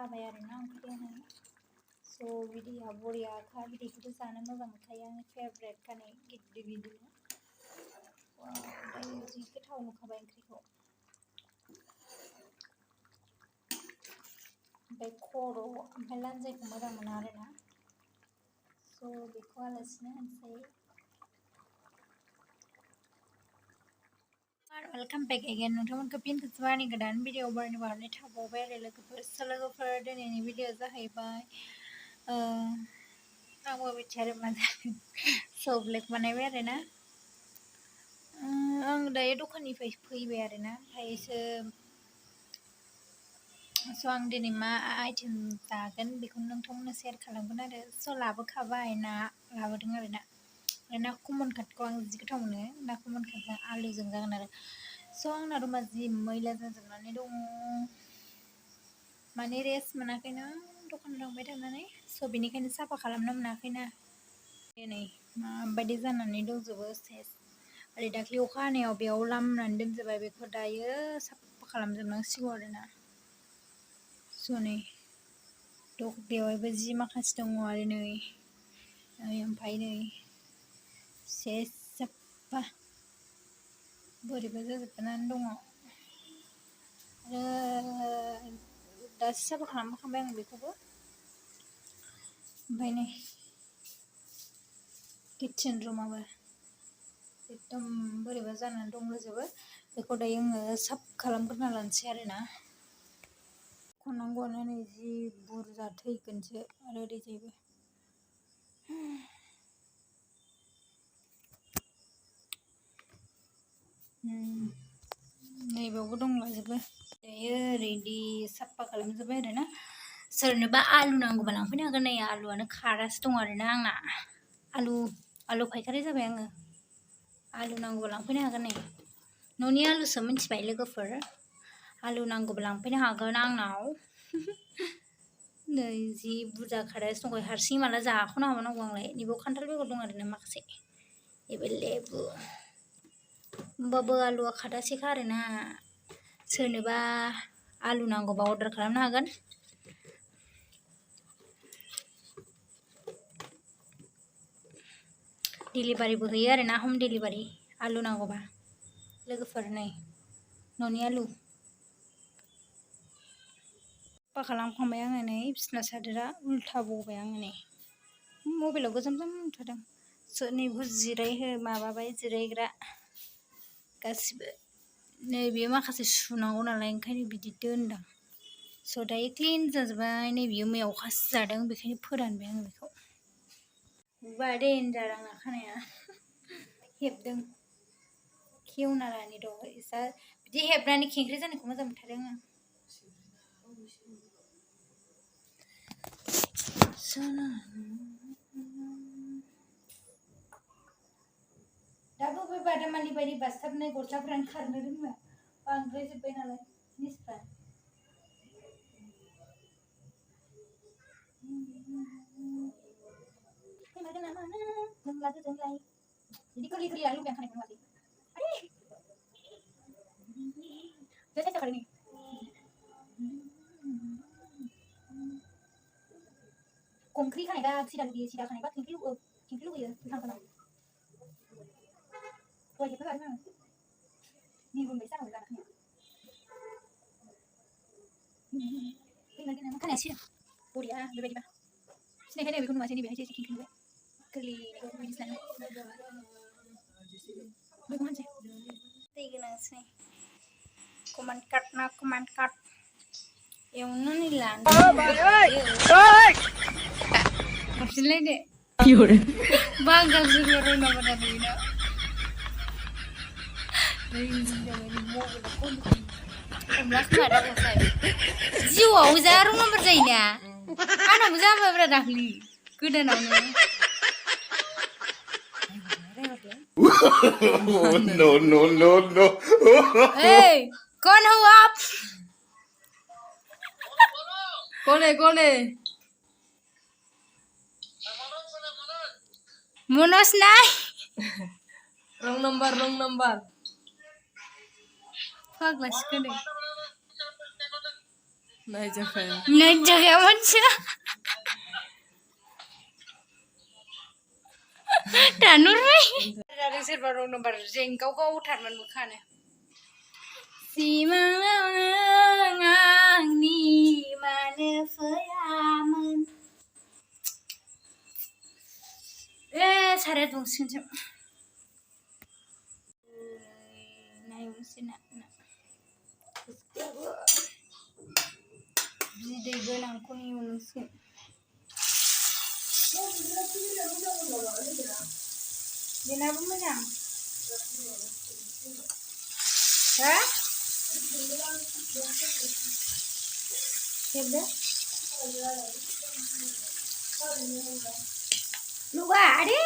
जाबाय आरोना ओंख्रियानो स' बिदैया बरियाखा बिदैखौथ' जानो मोजां मोनखायो आंनि फेभरेट खानाय गिदिर गिदिरनो ओमफ्राय जि गोथाव नुखाबाय ओंख्रिखौ ओमफ्राय खर' ओमफ्राय लान्जायखौ मोजां मोना आरोना स' बेखौ आलासिनो होनसै वेलकाम बैक अगेन नोंथांमोनखौ फिन खेबसेबाव आंनि गोदान भिडिअ बारनानै थाबावबाय आरो लोगोफोर दिनैनि भिडिअ जाहैबाय आंबो मिथिया आरो मा जादों स' ब्लेक बानायबाय आरोना आं दायो दखाननिफ्राय फैबाय आरोना ओमफ्रायसो स' आं दिनै मा आइटेम जागोन बेखौ नोंथांमोननो शेयार खालामगोन आरो स' लाबोखाबाय ना लाबोदों आरोना ना कमन काटखौ आं जि गोथाव मोनो ना कमन काटजों आलुजों जागोन आरो स' आंना रुमा जि मैला जाजोबनानै दङ माने रेस्ट मोनाखैना दखानाव थांबाय थानानै स' बेनिखायनो साफा खालामनो मोनाखैना दिनै माबायदि जानानै दंजोबो सेस ओरै दाख्लि अखा हानायाव बेयाव लामनानै दोनजोबबाय बेखौ दायो साफा खालामजोबनांसिगौ आरोना स' नै बेवहायबो जि माखासे दङ आरो नै ओमफ्राय नै सेस साफा बोरैबा जाजोबनानै दङ आरो दासो साफा खालामखांबाय आं बेखौबो ओमफ्राय नै किटचेन रुमाबो एकदम बोरैबा जानानै दंजोबो बेखौ दायो आङो साफा खालामग्रोना लानोसै आरोना खननांगौआनो नै जि बुरजा थैगोनसो आरो ओरैजायबो नैबावबो दंलाजोबो दायो रेडि साफा खालामजोब्बाय आरोना सोरनोबा आलु नांगौबा लांफैनो हागोन नै आलुआनो खारासो दं आरोना आंना आलु फायखारि जाबाय आङो आलु नांगौबा लांफैनो हागोन नै न'नि आलुसो मिथिबाय लोगोफोर आलु नांगौबा लांफैनो हागोन आंनाव नै जि बुरजा खारास दंखायो हारसिं माला जाख'नो हाबावनांगौ आंलाय नैबाव खान्थाल बेगर दं आरोना माखासे एभेलेबल होमबाबो आलुआ खादासेखा आरोना सोरनोबा आलु नांगौबा अर्डार खालामनो हागोन डिलिभारिबो होयो आरोना हम डिलिभारि आलु नांगौबा लोगोफोर नै न'नि आलु साफा खालामखांबाय आङो नै बिसना सादोरा उल्था बबाय आङो नै मबाइलाव गोजाम थादों नैबेखौ माबाबाय जिरायग्रा गासिबो नैबेयो माखासे सुनांगौ नालाय ओंखायनो बिदि दोनदां स' दायो क्लिन जाजोब्बाय नैबेयो मैया अखा सिजादों बेखायनो फोरानबाय आङो बेखौ बा देन्जार आंना खानाया हेबदों खेवनानानै दं बिदि हेबनानै खेंख्रि जानायखौ मोजां मोनथारदों आं दाबो बे बादामालि बायदि बासथाबनाय गस्लाफ्रानो खारनो रोंला बांद्राय जोब्बाय नालाय जिनिसफ्रा बिदि गोरलै गोरलै आलु बें खानायखौ नुवाखै जै जाखादों कंक्रि खानायबा सिदा लुगैयो सिदा खानायबा खेंख्रि लुगैयो गोथां दहाय खेबना लादों आङो निगुन बायदि जानांगौ जाना खानाया सिदा बरिया बेबायदिबा सिनायखाय बेखौ नुवासै नैबेहायसो एसे खेंख्रि लुबाय गोरलैनिखौ बिदिसो लानो बेखौ होनसै दै गोनांसै कमान्ड काट ना कमान्ड काट एवनानै लानो हाबफिनलायदो बांगालसो रोंना बारा नुयोना हमला खोमा दाग्लासाय जिउआव जा रं नाम्बार जायोना आंनाबो जाबायब्रा दाख्लि गोदानावनो No, no, no, no. Hey, कौन हो आप? कौन है मनोज नहीं रंग नंबर पागला सिखोन नायजाखाया नायजाखाया मानसिया दानुरबाय आरो सोरबा रं नाम्बार जेंगाव गावथारमोन मोखानो सिमाङावनो आंनि मानो फैयामोन साराया दुंसिगोनसो नायनोसै ना बिदै गोनांखौनो एवनोसै बेनाबो मोजां हो हेबदो लुगा आरे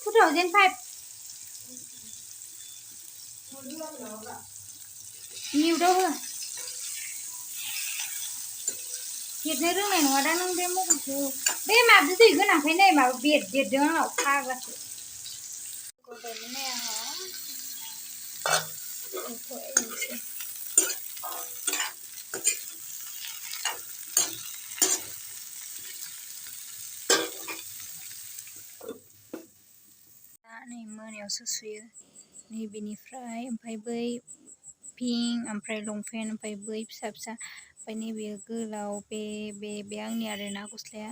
2005 मिउटआव हो हेबनो रोंनाय नङादां नों बे मबाइलखौ बे माबा बिदै गोनांखाय नै माबा बेरदेरदों आंनाव फाग्लासो गबायमोन आंहा बेखौ एवनोसै दा नै मोनायावसो सुयो नैबेनिफ्राय ओमफ्राय बै पिंक ओमफ्राय लंपेन्ट ओमफ्राय बै फिसा फिसा ओमफ्राय नैबे गोलाव बे आंनि आरोना गस्लाया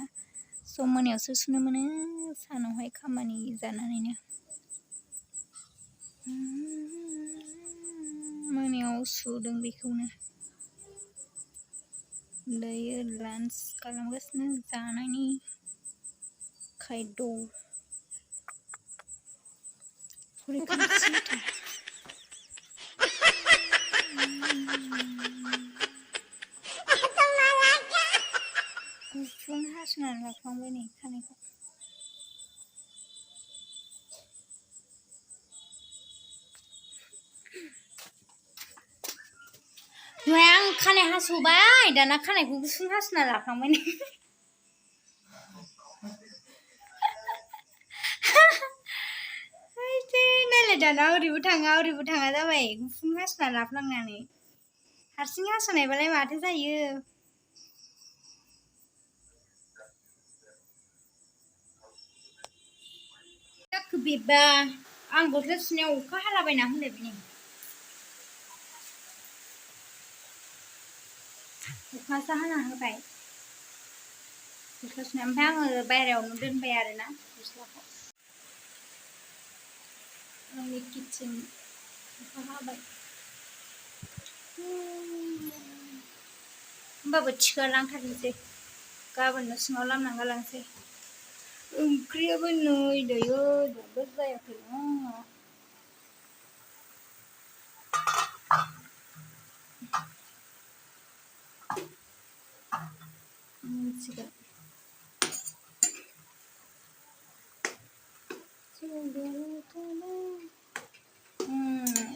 स' मोनायावसो सुनो मोनो सानावहाय खामानि जानानैनो मोनायाव सुदों बेखौनो दायो लान्च खालामगासिनो जानायनि खायद' गुसुं हासुनानै लाफ्लांबाय नै खानायखौ दहाय आं खानाय हास'बाय दाना खानायखौ गुसुं हासुना लाफ्लांबाय नै नायलाय दाना ओरैबो थाङा जाबाय गुसुं हासुना लाफ्लांनानै हारसिं हास'नायबालाय माथो जायो जाखो बेबा आं गस्ला सुनायाव अखा हालाबायना होनलायबाय नै अखासो हाना होबाय गस्ला सुनाय ओमफ्राय आङो बायहेरायावनो दोनबाय आरोना गस्लाखौ आंनि किचेन अखा हाबाय होमबाबो थिखोलांथारनोसै गाबोननो सिङाव लामना गालांसै ओंख्रियाबो नै दायो जेबो जायाखैना मिथिगोन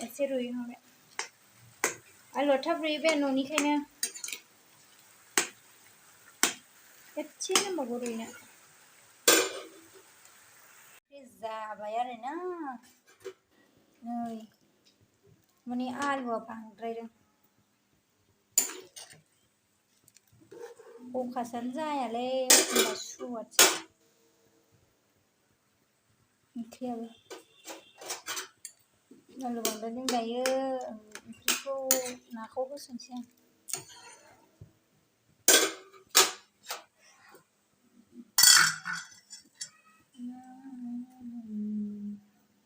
एसे रुइहांबाय आलुआ थाब रुइयो बे न'निखायनो एसे नांबावगौ रुइनो जाबाय आरोना नै माने आलुआ बांद्रायदों अखासानो जायालै एखमबा सुवाथि ओंख्रियाबो आलु बांद्रायदों दायो ओंख्रिखौ नाखौ होसनसै आं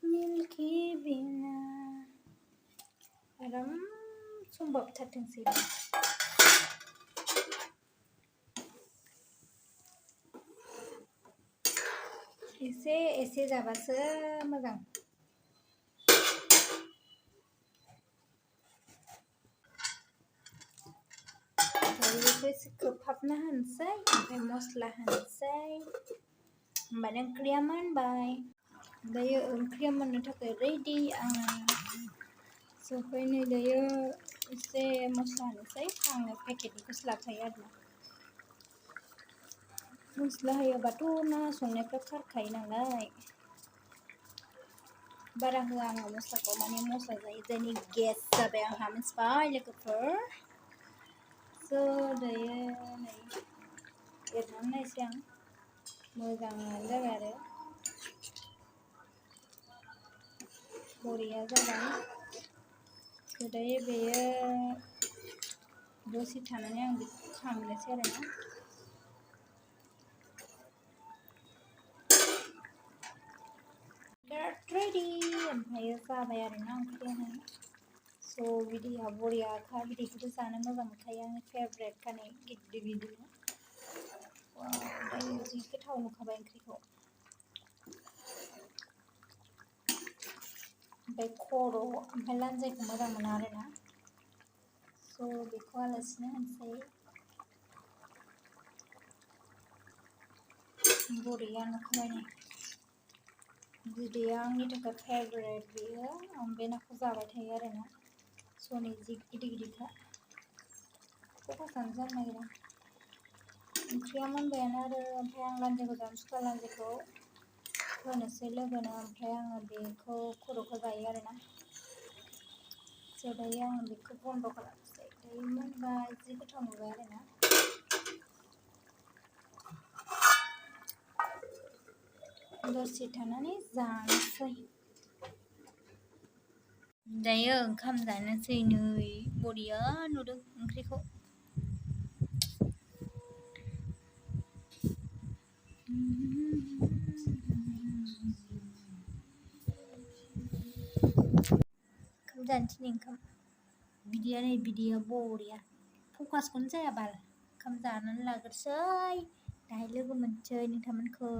मिल्कि बिना आराम संबाबथारथोंसै एसे जाबासो मोजां बेखौ एसे खोबहाबना होनोसै ओमफ्राय मस्ला होनोसै होमबानो ओंख्रिया मोनबाय दायो ओंख्रिया मोननो थाखाय रेडि आङो ओमफ्राय नै दायो एसे मस्ला होनोसै आङो पेकेटनिखौसो लाबोखायो आरोना मस्ला होयाबाथ' ना संनायफ्रा खारखायो नालाय बारा होआ आङो मस्लाखौ माने मस्ला जायै जायनि गेस जाबाय आंहा मिथिबाय लोगोफोर So दायो नै एरनानै नायसै आं मोजाङानो जाबाय आरो बरिया जाबाय so दायो बेयो दसे थानानै आं बेखौ खांनोसै आरोना get ready ओमफ्राय जाबाय आरोना ओंख्रियानो so बिदैया बरियाखा बिदैखौथ' जानो मोजां मोनखायो आंनि फेभरेट खानै गिदिर गिदिर दायो जि गोथाव नुखाबाय ओंख्रिखौ ओमफ्राय खर' ओमफ्राय लान्जायखौ मोजां मोना आरोना so बेखौ आलासिनो होनसै बरिया नुखाबाय नै बिदैया आंनि थाखाय फेभरेट बेयो आं बे नाखौ जाबाय थायो आरोना स' नै जि गिदिर गिदिरखा फकासानो जानो नागिरा ओंख्रिया मोनबायानो आरो ओमफ्राय आं लान्जायखौ जानो सुखुवा लान्जायखौ होनोसै लोगोनो ओमफ्राय आङो बेखौ खर'खौ जायो आरोना स' दायो आङो बेखौ बन्द' खालामसै दायो मोनबाय जि गोथाव नुबाय आरोना दसे थानानै जानोसै दायो ओंखाम जानोसै नै बरिया नुदों ओंख्रिखौ ओंखाम जानोसै नै ओंखाम बिदैया नै बिदैया बरिया फकासखौनो जाया बाल ओंखाम जानानै लाग्रोसै दाहाय लोगो मोनसै नोंथांमोनखौ